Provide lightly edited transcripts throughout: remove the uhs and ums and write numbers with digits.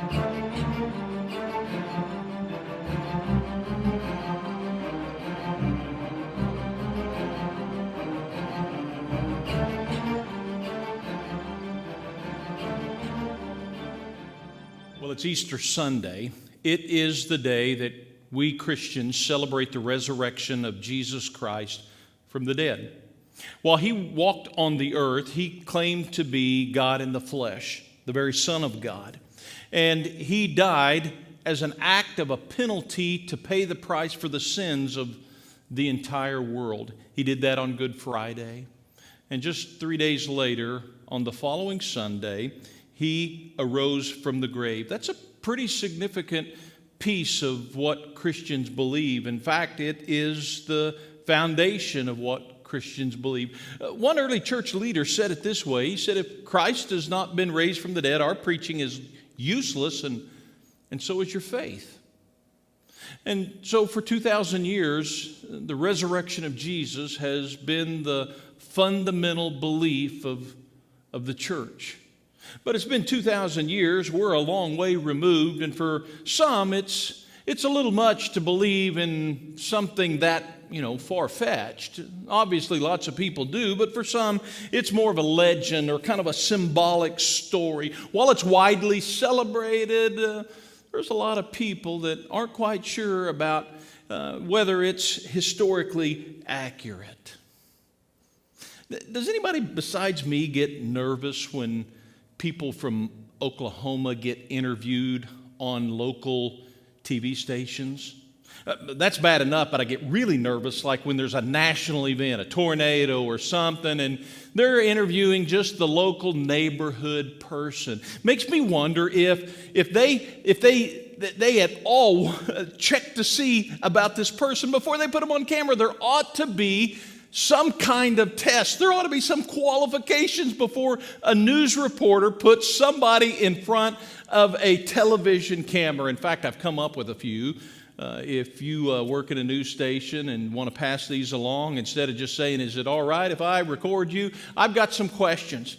Well, it's Easter Sunday. It is the day that we Christians celebrate the resurrection of Jesus Christ from the dead. While he walked on the earth, he claimed to be God in the flesh, the very Son of God. And he died as an act of a penalty to pay the price for the sins of the entire world. He did that on Good Friday. And just 3 days later, on the following Sunday, he arose from the grave. That's a pretty significant piece of what Christians believe. In fact, it is the foundation of what Christians believe. One early church leader said it this way. He said, if Christ has not been raised from the dead, our preaching is useless, and so is your faith. And so for 2,000 years, the resurrection of Jesus has been the fundamental belief of the church. But it's been 2,000 years. We're a long way removed, and for some, it's a little much to believe in something that, far-fetched. Obviously, lots of people do, but for some, it's more of a legend or kind of a symbolic story. While it's widely celebrated, there's a lot of people that aren't quite sure about whether it's historically accurate. Does anybody besides me get nervous when people from Oklahoma get interviewed on local TV stations? That's bad enough, but I get really nervous like when there's a national event, a tornado or something, and they're interviewing just the local neighborhood person. Makes me wonder if they at all check to see about this person before they put them on camera. There ought to be some kind of test. There ought to be some qualifications before a news reporter puts somebody in front of a television camera. In fact, I've come up with a few. If you work at a news station and want to pass these along, instead of just saying, is it all right if I record you? I've got some questions.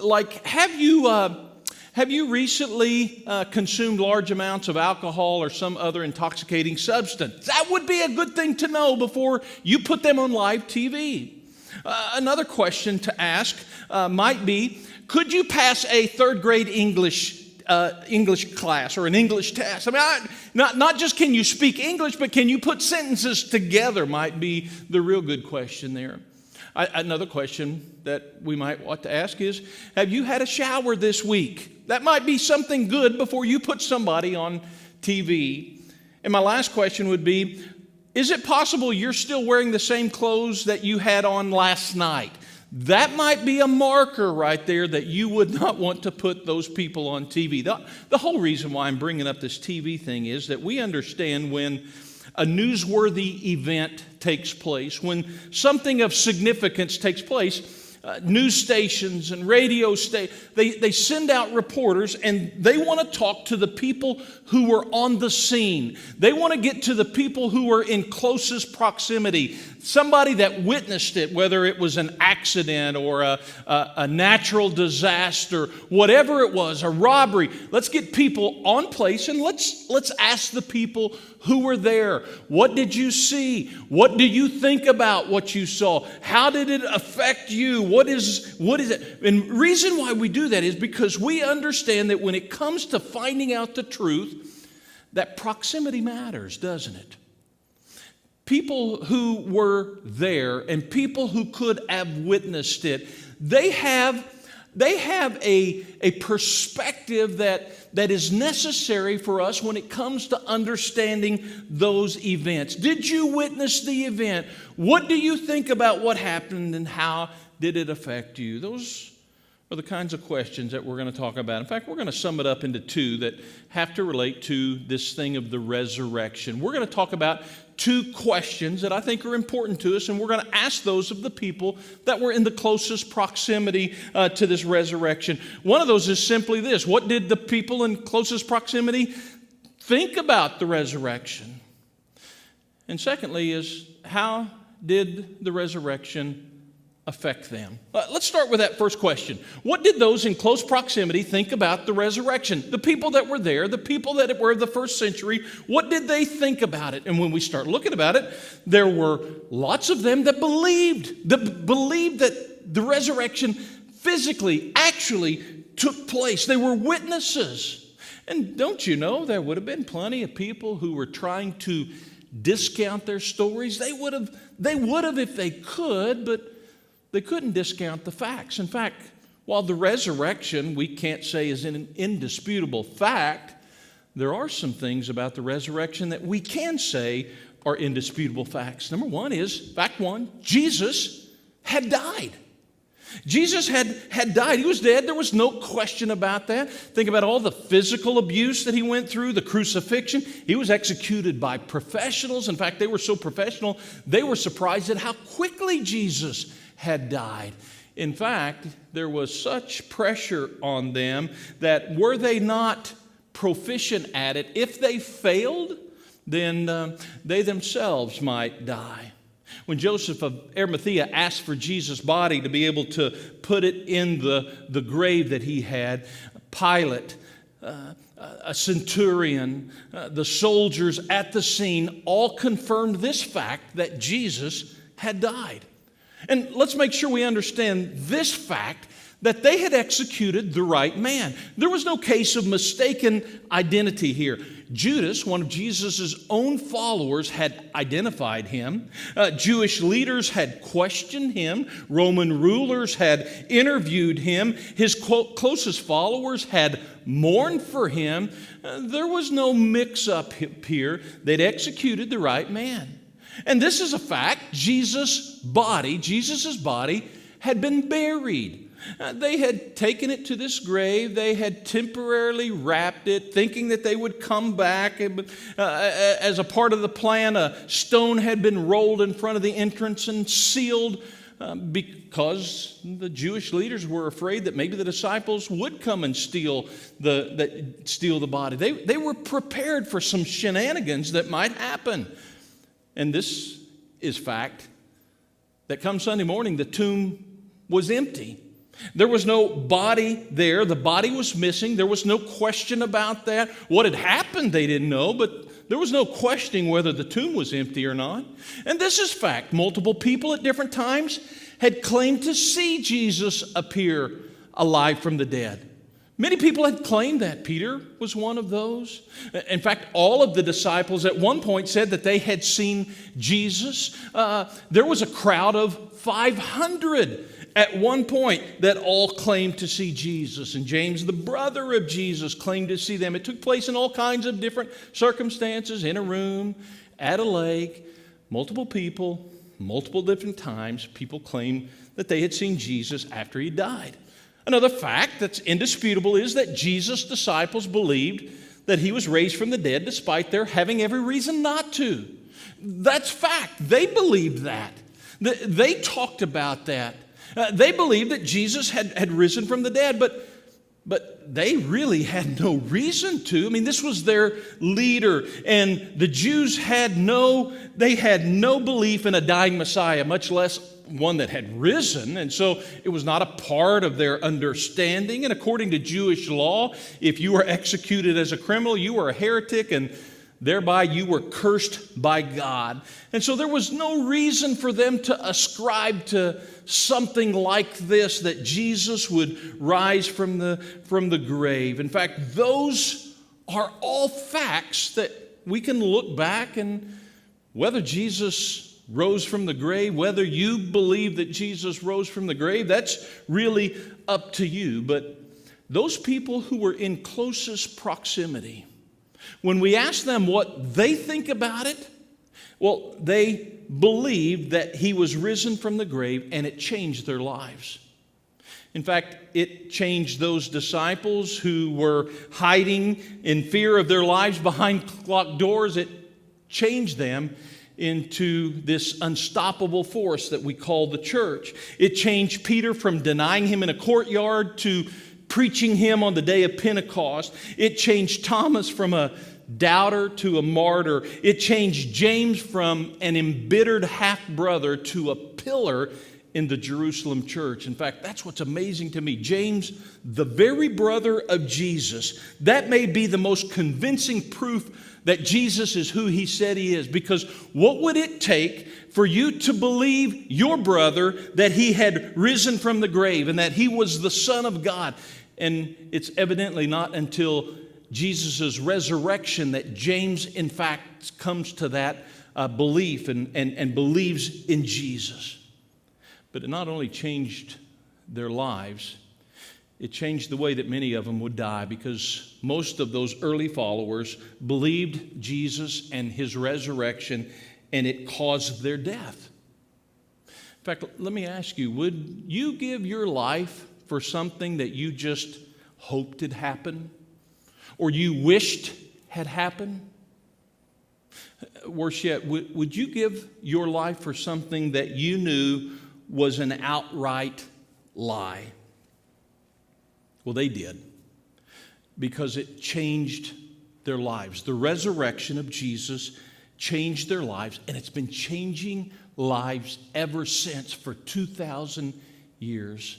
Like, have you recently consumed large amounts of alcohol or some other intoxicating substance? That would be a good thing to know before you put them on live TV. Another question to ask might be, could you pass a third grade English class or an English test? I mean, not just can you speak English, but can you put sentences together might be the real good question there. Another question that we might want to ask is, have you had a shower this week? That might be something good before you put somebody on TV. And my last question would be, is it possible you're still wearing the same clothes that you had on last night? That might be a marker right there that you would not want to put those people on TV. The whole reason why I'm bringing up this TV thing is that we understand when a newsworthy event takes place, when something of significance takes place, news stations and radio stations, they send out reporters and they want to talk to the people who were on the scene. They want to get to the people who were in closest proximity, somebody that witnessed it, whether it was an accident or a natural disaster, whatever it was, a robbery. Let's get people on place and let's ask the people who were there. What did you see? What do you think about what you saw? How did it affect you? What is it? And the reason why we do that is because we understand that when it comes to finding out the truth, that proximity matters, doesn't it? People who were there and people who could have witnessed it, they have a perspective that is necessary for us when it comes to understanding those events. Did you witness the event? What do you think about what happened and how did it affect you? Those are the kinds of questions that we're going to talk about. In fact, we're going to sum it up into two that have to relate to this thing of the resurrection. We're going to talk about two questions that I think are important to us, and we're going to ask those of the people that were in the closest proximity to this resurrection. One of those is simply this: what did the people in closest proximity think about the resurrection? And secondly is, how did the resurrection affect them? Let's start with that first question. What did those in close proximity think about the resurrection? The people that were there, the people that were of the first century, what did they think about it? And when we start looking about it, there were lots of them that believed that the resurrection physically, actually took place. They were witnesses. And don't you know, there would have been plenty of people who were trying to discount their stories. They would have if they could, but they couldn't discount the facts. In fact, while the resurrection we can't say is an indisputable fact, there are some things about the resurrection that we can say are indisputable facts. Number one is, fact one, Jesus had died. Jesus had died. He was dead. There was no question about that. Think about all the physical abuse that he went through, the crucifixion. He was executed by professionals. In fact, they were so professional, they were surprised at how quickly Jesus had died. In fact, there was such pressure on them that were they not proficient at it, if they failed, then they themselves might die. When Joseph of Arimathea asked for Jesus' body to be able to put it in the grave that he had, Pilate, a centurion, the soldiers at the scene all confirmed this fact that Jesus had died. And let's make sure we understand this fact, that they had executed the right man. There was no case of mistaken identity here. Judas, one of Jesus' own followers, had identified him. Jewish leaders had questioned him. Roman rulers had interviewed him. His closest followers had mourned for him. There was no mix-up here. They'd executed the right man. And this is a fact. Jesus' body had been buried. They had taken it to this grave. They had temporarily wrapped it, thinking that they would come back. As a part of the plan, a stone had been rolled in front of the entrance and sealed because the Jewish leaders were afraid that maybe the disciples would come and steal the body. They were prepared for some shenanigans that might happen. And this is fact, that come Sunday morning, the tomb was empty. There was no body there. The body was missing. There was no question about that. What had happened, they didn't know, but there was no questioning whether the tomb was empty or not. And this is fact. Multiple people at different times had claimed to see Jesus appear alive from the dead. Many people had claimed that. Peter was one of those. In fact, all of the disciples at one point said that they had seen Jesus. There was a crowd of 500 at one point that all claimed to see Jesus. And James, the brother of Jesus, claimed to see them. It took place in all kinds of different circumstances, in a room, at a lake. Multiple people, multiple different times, people claimed that they had seen Jesus after he died. Another fact that's indisputable is that Jesus' disciples believed that he was raised from the dead despite their having every reason not to. That's fact. They believed that. They talked about that. They believed that Jesus had risen from the dead, but they really had no reason to. I mean, this was their leader, and the Jews had no belief in a dying Messiah, much less one that had risen, and so it was not a part of their understanding. And according to Jewish law, if you were executed as a criminal, you were a heretic, and thereby you were cursed by God. And so there was no reason for them to ascribe to something like this, that Jesus would rise from the grave. In fact, those are all facts that we can look back, and whether Jesus rose from the grave, whether you believe that Jesus rose from the grave, that's really up to you. But those people who were in closest proximity, when we ask them what they think about it, well, they believed that he was risen from the grave, and it changed their lives. In fact, it changed those disciples who were hiding in fear of their lives behind locked doors. It changed them into this unstoppable force that we call the church. It changed Peter from denying him in a courtyard to preaching him on the day of Pentecost. It changed Thomas from a doubter to a martyr. It changed James from an embittered half-brother to a pillar in the Jerusalem church. In fact, that's what's amazing to me. James, the very brother of Jesus, that may be the most convincing proof that Jesus is who he said he is. Because what would it take for you to believe your brother that he had risen from the grave and that he was the Son of God? And it's evidently not until Jesus' resurrection that James, in fact, comes to that belief and believes in Jesus. But it not only changed their lives, it changed the way that many of them would die, because most of those early followers believed Jesus and his resurrection, and it caused their death. In fact, let me ask you, would you give your life for something that you just hoped had happened or you wished had happened? Worse yet, would you give your life for something that you knew was an outright lie? Well, they did, because it changed their lives. The resurrection of Jesus changed their lives, and it's been changing lives ever since for 2,000 years.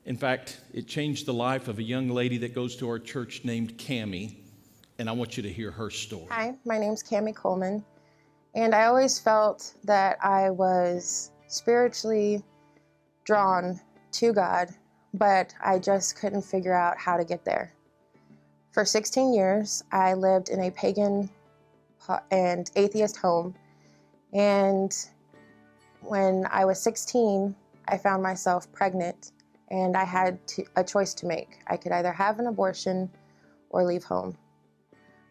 In fact, it changed the life of a young lady that goes to our church named Cammie, and I want you to hear her story. Hi, my name's Cammie Coleman, and I always felt that I was spiritually drawn to God, but I just couldn't figure out how to get there. For 16 years, I lived in a pagan and atheist home, and when I was 16, I found myself pregnant, and I had a choice to make. I could either have an abortion or leave home.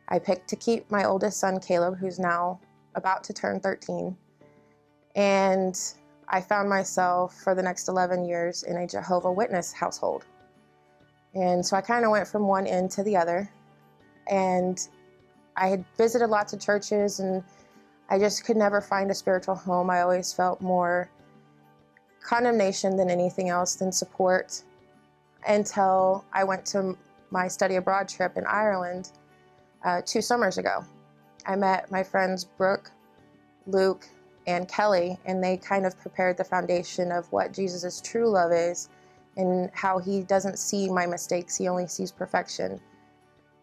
I picked to keep my oldest son, Caleb, who's now about to turn 13, and I found myself for the next 11 years in a Jehovah's Witness household. And so I kind of went from one end to the other. And I had visited lots of churches, and I just could never find a spiritual home. I always felt more condemnation than anything else, than support, until I went to my study abroad trip in Ireland 2 summers ago. I met my friends Brooke, Luke, and Kelly, and they kind of prepared the foundation of what Jesus' true love is and how he doesn't see my mistakes, he only sees perfection.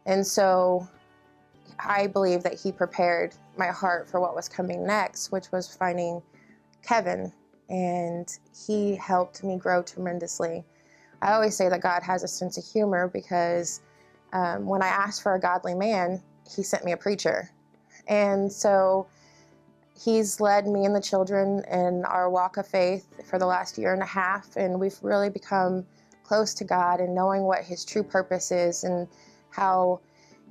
And so I believe that he prepared my heart for what was coming next, which was finding Kevin, and he helped me grow tremendously. I always say that God has a sense of humor, because when I asked for a godly man, he sent me a preacher. And so he's led me and the children in our walk of faith for the last 1.5 years, and we've really become close to God and knowing what his true purpose is, and how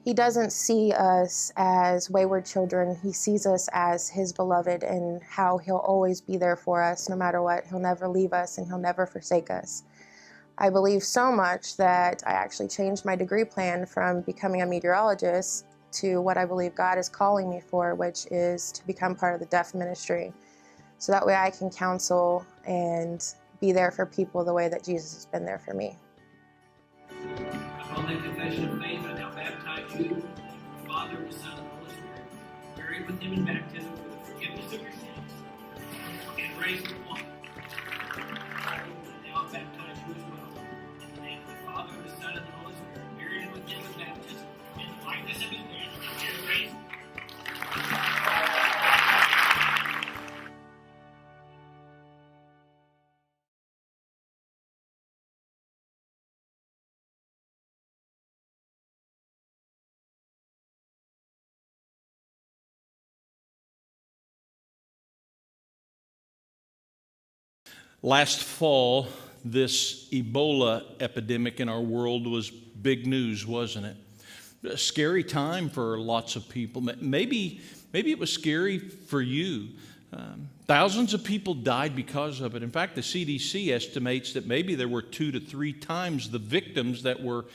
he doesn't see us as wayward children. He sees us as his beloved, and how he'll always be there for us no matter what. He'll never leave us, and he'll never forsake us. I believe so much that I actually changed my degree plan from becoming a meteorologist to what I believe God is calling me for, which is to become part of the deaf ministry. So that way I can counsel and be there for people the way that Jesus has been there for me. Upon that confession of faith, I now baptize you in the Father, the Son, and the Holy Spirit, buried with him in baptism for the forgiveness of your sins, and raised with one. I now baptize you as well. In the name of the Father, the Son, and the Holy Spirit, buried with him in baptism, in the likeness of his death, and raised. Last fall, this Ebola epidemic in our world was big news, wasn't it? A scary time for lots of people. Maybe it was scary for you. Thousands of people died because of it. In fact, the CDC estimates that maybe there were 2 to 3 times the victims that were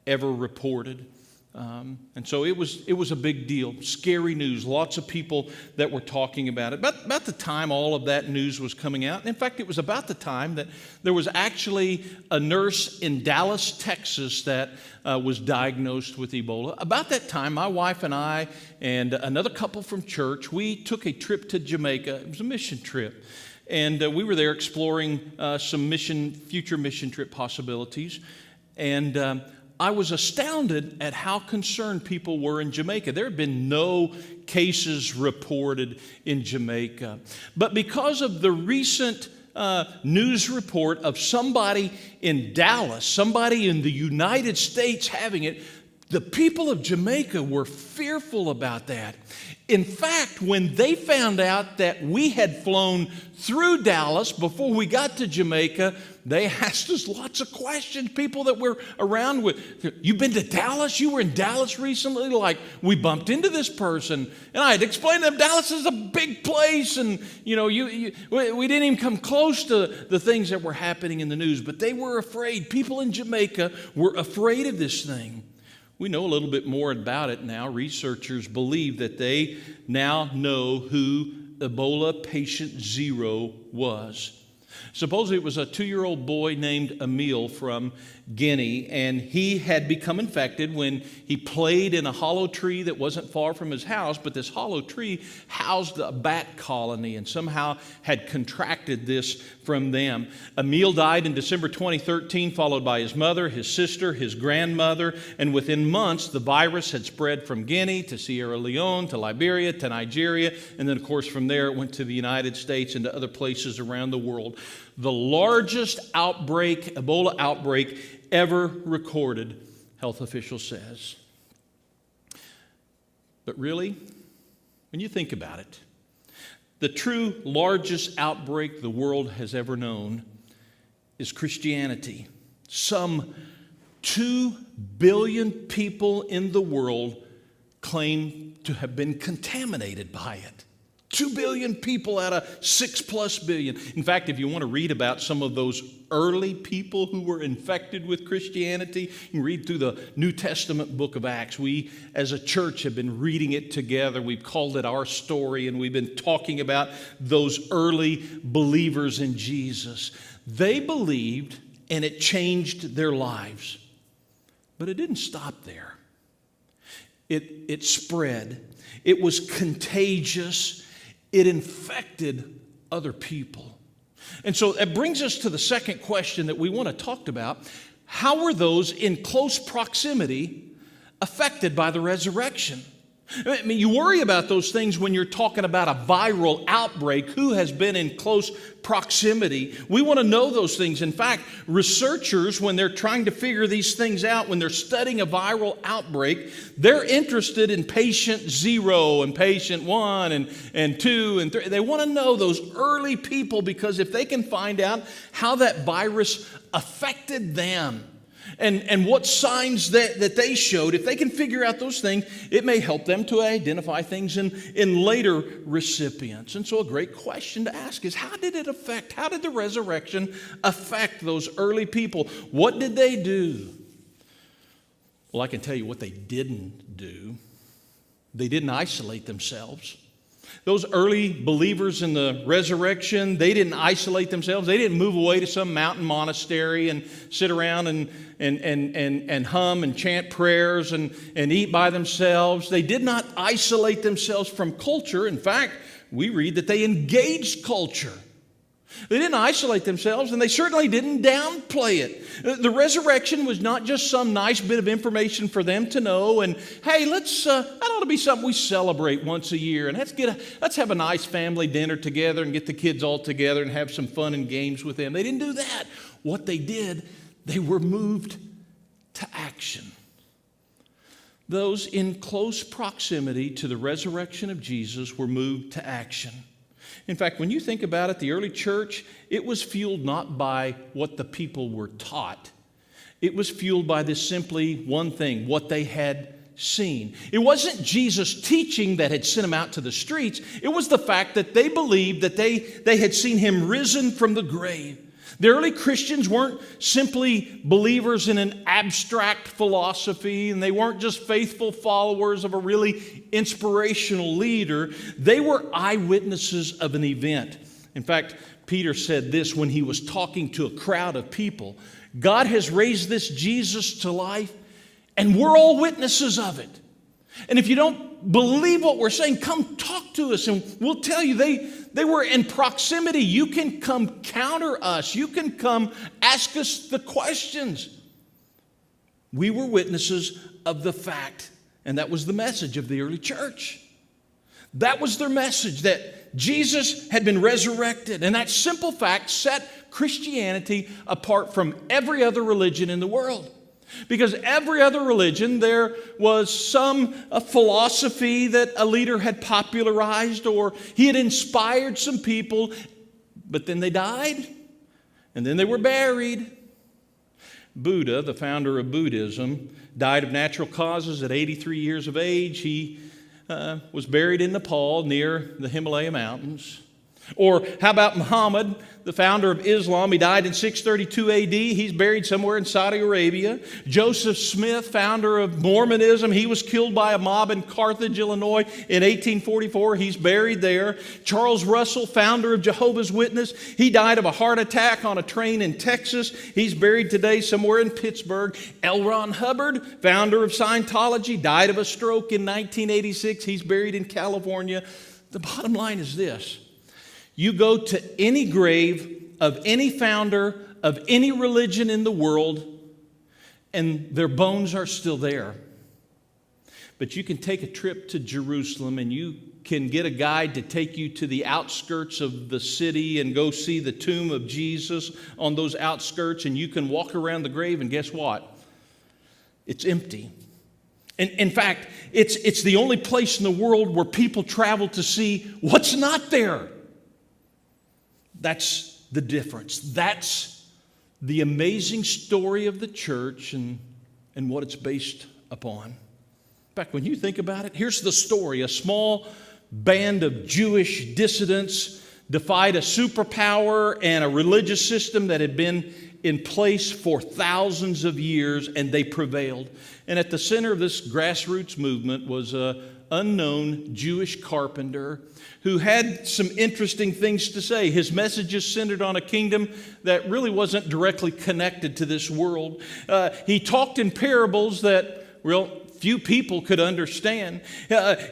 ever reported. And so it was a big deal, scary news, lots of people that were talking about it. But about the time all of that news was coming out, and in fact, it was about the time that there was actually a nurse in Dallas, Texas, that was diagnosed with Ebola. About that time, my wife and I and another couple from church, we took a trip to Jamaica. It was a mission trip. And we were there exploring some future mission trip possibilities. And I was astounded at how concerned people were in Jamaica. There had been no cases reported in Jamaica. But because of the recent news report of somebody in Dallas, somebody in the United States having it, the people of Jamaica were fearful about that. In fact, when they found out that we had flown through Dallas before we got to Jamaica, they asked us lots of questions. People that we're around with, "You've been to Dallas? You were in Dallas recently?" Like, we bumped into this person. And I had explained to them, Dallas is a big place. And, we didn't even come close to the things that were happening in the news. But they were afraid. People in Jamaica were afraid of this thing. We know a little bit more about it now. Researchers believe that they now know who Ebola patient 0 was. Supposedly it was a 2-year-old boy named Emil from Guinea, and he had become infected when he played in a hollow tree that wasn't far from his house, but this hollow tree housed a bat colony and somehow had contracted this from them. Emil died in December 2013, followed by his mother, his sister, his grandmother, and within months the virus had spread from Guinea to Sierra Leone to Liberia to Nigeria, and then of course from there it went to the United States and to other places around the world. The largest Ebola outbreak ever recorded, health officials says. But really, when you think about it, the true largest outbreak the world has ever known is Christianity. Some 2 billion people in the world claim to have been contaminated by it. 2 billion people out of 6+ billion. In fact, if you want to read about some of those early people who were infected with Christianity, you can read through the New Testament book of Acts. We, as a church, have been reading it together. We've called it Our Story, and we've been talking about those early believers in Jesus. They believed, and it changed their lives. But it didn't stop there. It spread. It was contagious. It infected other people. And so that brings us to the second question that we want to talk about. How were those in close proximity affected by the resurrection? I mean, you worry about those things when you're talking about a viral outbreak. Who has been in close proximity? We want to know those things. In fact, researchers, when they're trying to figure these things out, when they're studying a viral outbreak, they're interested in patient 0 and patient 1 and 2 and 3. They want to know those early people, because if they can find out how that virus affected them, and what signs that they showed, if they can figure out those things, it may help them to identify things in later recipients. And so a great question to ask is, how did the resurrection affect those early people? What did they do? Well, I can tell you what they didn't do. They didn't isolate themselves. Those early believers in the resurrection, they didn't isolate themselves. They didn't move away to some mountain monastery and sit around and hum and chant prayers and eat by themselves. They did not isolate themselves from culture. In fact, we read that they engaged culture. They didn't isolate themselves, and they certainly didn't downplay it. The resurrection was not just some nice bit of information for them to know, and hey, that ought to be something we celebrate once a year, and let's have a nice family dinner together and get the kids all together and have some fun and games with them. They didn't do that. What they did, they were moved to action. Those in close proximity to the resurrection of Jesus were moved to action. In fact, when you think about it, the early church, it was fueled not by what the people were taught. It was fueled by this simply one thing, what they had seen. It wasn't Jesus' teaching that had sent them out to the streets. It was the fact that they believed that they had seen him risen from the grave. The early Christians weren't simply believers in an abstract philosophy, and they weren't just faithful followers of a really inspirational leader. They were eyewitnesses of an event. In fact, Peter said this when he was talking to a crowd of people. God has raised this Jesus to life, and we're all witnesses of it. And if you don't believe what we're saying, come talk to us and we'll tell you they were in proximity. You can come counter us. You can come ask us the questions. We were witnesses of the fact, and that was the message of the early church. That was their message, that Jesus had been resurrected. And that simple fact set Christianity apart from every other religion in the world. Because every other religion, there was some philosophy that a leader had popularized, or he had inspired some people, but then they died, and then they were buried. Buddha, the founder of Buddhism, died of natural causes at 83 years of age. He was buried in Nepal near the Himalaya mountains. Or how about Muhammad, the founder of Islam? He died in 632 AD. He's buried somewhere in Saudi Arabia. Joseph Smith, founder of Mormonism, he was killed by a mob in Carthage, Illinois in 1844. He's buried there. Charles Russell, founder of Jehovah's Witness, he died of a heart attack on a train in Texas. He's buried today somewhere in Pittsburgh. L. Ron Hubbard, founder of Scientology, died of a stroke in 1986. He's buried in California. The bottom line is this. You go to any grave of any founder of any religion in the world, and their bones are still there. But you can take a trip to Jerusalem, and you can get a guide to take you to the outskirts of the city and go see the tomb of Jesus on those outskirts, and you can walk around the grave, and guess what? It's empty. And in fact, it's the only place in the world where people travel to see what's not there. That's the difference. That's the amazing story of the church and what it's based upon. In fact, when you think about it, here's the story. A small band of Jewish dissidents defied a superpower and a religious system that had been in place for thousands of years, and they prevailed. And at the center of this grassroots movement was an unknown Jewish carpenter who had some interesting things to say. His messages centered on a kingdom that really wasn't directly connected to this world. He talked in parables that, few people could understand.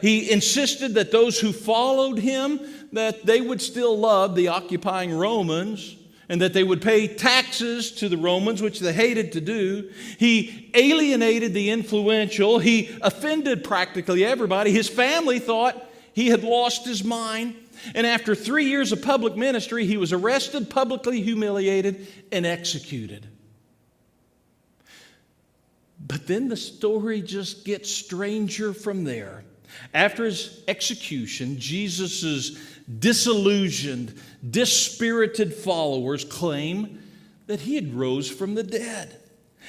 He insisted that those who followed him, that they would still love the occupying Romans, and that they would pay taxes to the Romans, which they hated to do. He alienated the influential. He offended practically everybody. His family thought he had lost his mind. And after 3 years of public ministry, he was arrested, publicly humiliated, and executed. But then the story just gets stranger from there. After his execution, Jesus' disillusioned, dispirited followers claim that he had rose from the dead,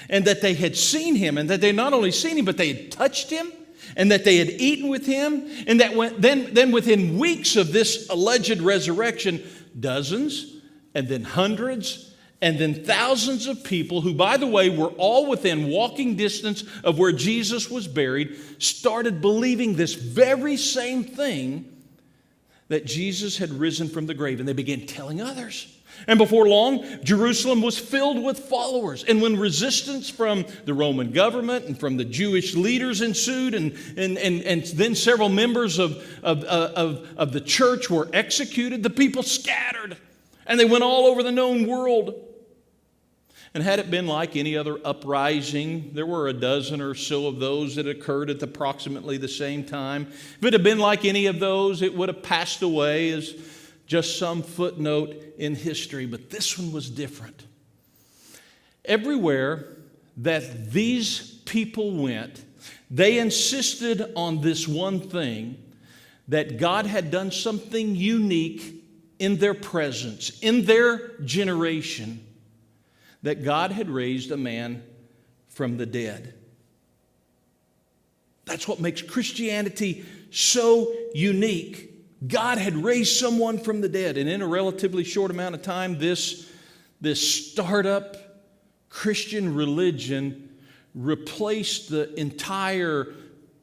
and that they had seen him, and that they not only seen him, but they had touched him, and that they had eaten with him, and that then within weeks of this alleged resurrection, dozens, and then hundreds, and then thousands of people who, by the way, were all within walking distance of where Jesus was buried, started believing this very same thing, that Jesus had risen from the grave, and they began telling others. And before long, Jerusalem was filled with followers. And when resistance from the Roman government and from the Jewish leaders ensued, and then several members of the church were executed, the people scattered, and they went all over the known world. And had it been like any other uprising, there were a dozen or so of those that occurred at approximately the same time. If it had been like any of those, it would have passed away as just some footnote in history. But this one was different. Everywhere that these people went, they insisted on this one thing, that God had done something unique in their presence, in their generation, that God had raised a man from the dead. That's what makes Christianity so unique. God had raised someone from the dead. And in a relatively short amount of time, this startup Christian religion replaced the entire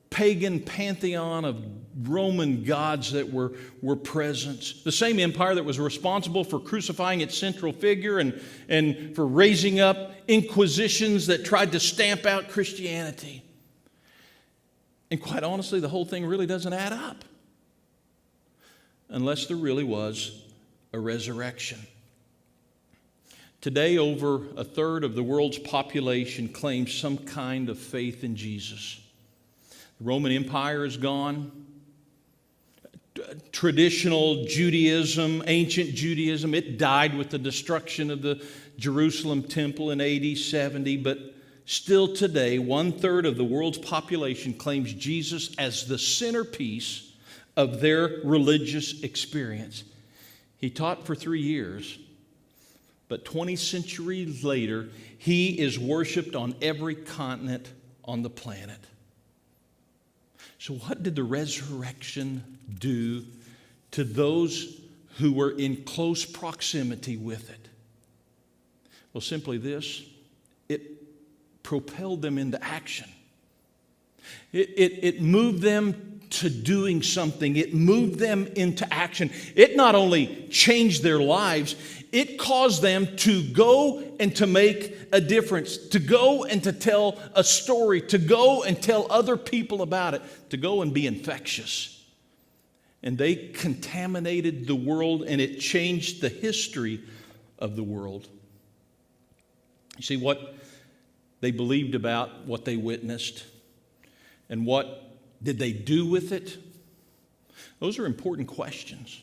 pagan pantheon of Roman gods that were present. The same empire that was responsible for crucifying its central figure and for raising up inquisitions that tried to stamp out Christianity. And quite honestly, the whole thing really doesn't add up unless there really was a resurrection. Today, over a third of the world's population claims some kind of faith in Jesus. The Roman Empire is gone. Traditional Judaism, ancient Judaism, it died with the destruction of the Jerusalem temple in AD 70, but still today, 1/3 of the world's population claims Jesus as the centerpiece of their religious experience. He taught for 3 years, but 20 centuries later, he is worshiped on every continent on the planet. So what did the resurrection do to those who were in close proximity with it? Well, simply this: it propelled them into action. It moved them to doing something. It moved them into action. It not only changed their lives, it caused them to go and to make a difference, to go and to tell a story, to go and tell other people about it, to go and be infectious. And they contaminated the world, and it changed the history of the world. You see, what they believed about what they witnessed, and what did they do with it? Those are important questions.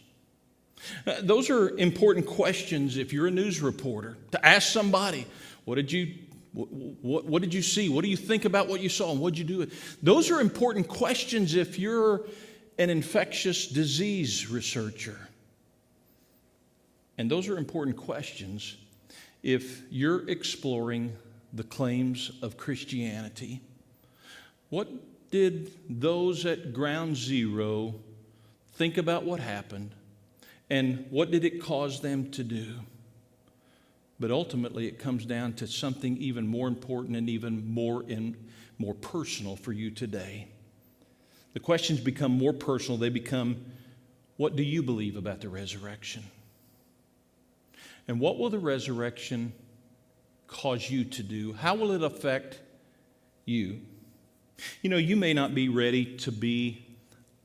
Those are important questions if you're a news reporter, to ask somebody, what did you see? What do you think about what you saw, and what did you do with it? Those are important questions if you're an infectious disease researcher. And those are important questions if you're exploring the claims of Christianity. What did those at ground zero think about what happened, and what did it cause them to do? But ultimately, it comes down to something even more important and even more personal for you today. The questions become more personal. They become, what do you believe about the resurrection? And what will the resurrection cause you to do? How will it affect you? You know, you may not be ready to be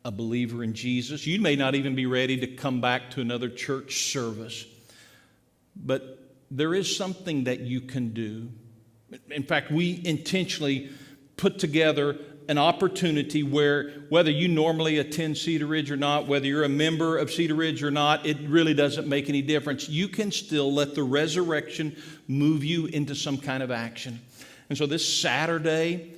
a believer in Jesus. You may not even be ready to come back to another church service. But there is something that you can do. In fact, we intentionally put together an opportunity where, whether you normally attend Cedar Ridge or not, whether you're a member of Cedar Ridge or not, it really doesn't make any difference. You can still let the resurrection move you into some kind of action. And so this Saturday,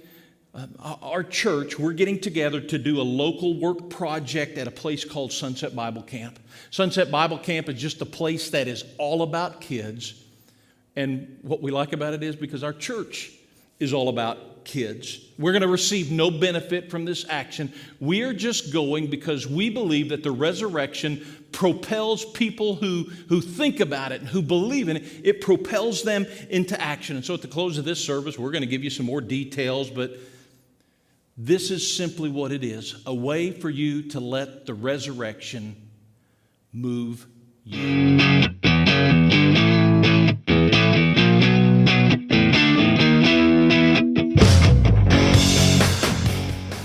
our church, we're getting together to do a local work project at a place called Sunset Bible Camp. Sunset Bible Camp is just a place that is all about kids. And what we like about it is because our church is all about kids. We're going to receive no benefit from this action. We are just going because we believe that the resurrection propels people who think about it and who believe in it. It propels them into action. And so at the close of this service, we're going to give you some more details, but this is simply what it is, a way for you to let the resurrection move you.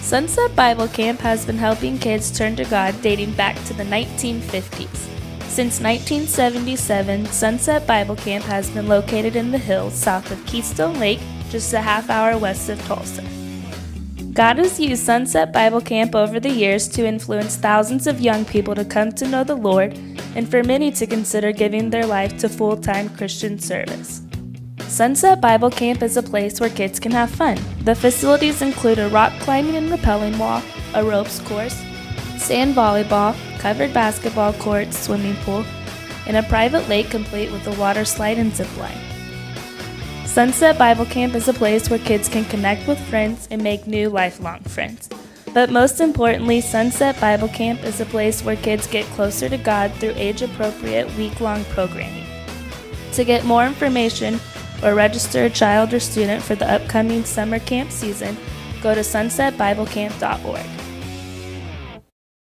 Sunset Bible Camp has been helping kids turn to God dating back to the 1950s. Since 1977, Sunset Bible Camp has been located in the hills south of Keystone Lake, just a half-hour west of Tulsa. God has used Sunset Bible Camp over the years to influence thousands of young people to come to know the Lord, and for many to consider giving their life to full-time Christian service. Sunset Bible Camp is a place where kids can have fun. The facilities include a rock climbing and rappelling wall, a ropes course, sand volleyball, covered basketball court, swimming pool, and a private lake complete with a water slide and zip line. Sunset Bible Camp is a place where kids can connect with friends and make new lifelong friends. But most importantly, Sunset Bible Camp is a place where kids get closer to God through age-appropriate week-long programming. To get more information or register a child or student for the upcoming summer camp season, go to sunsetbiblecamp.org.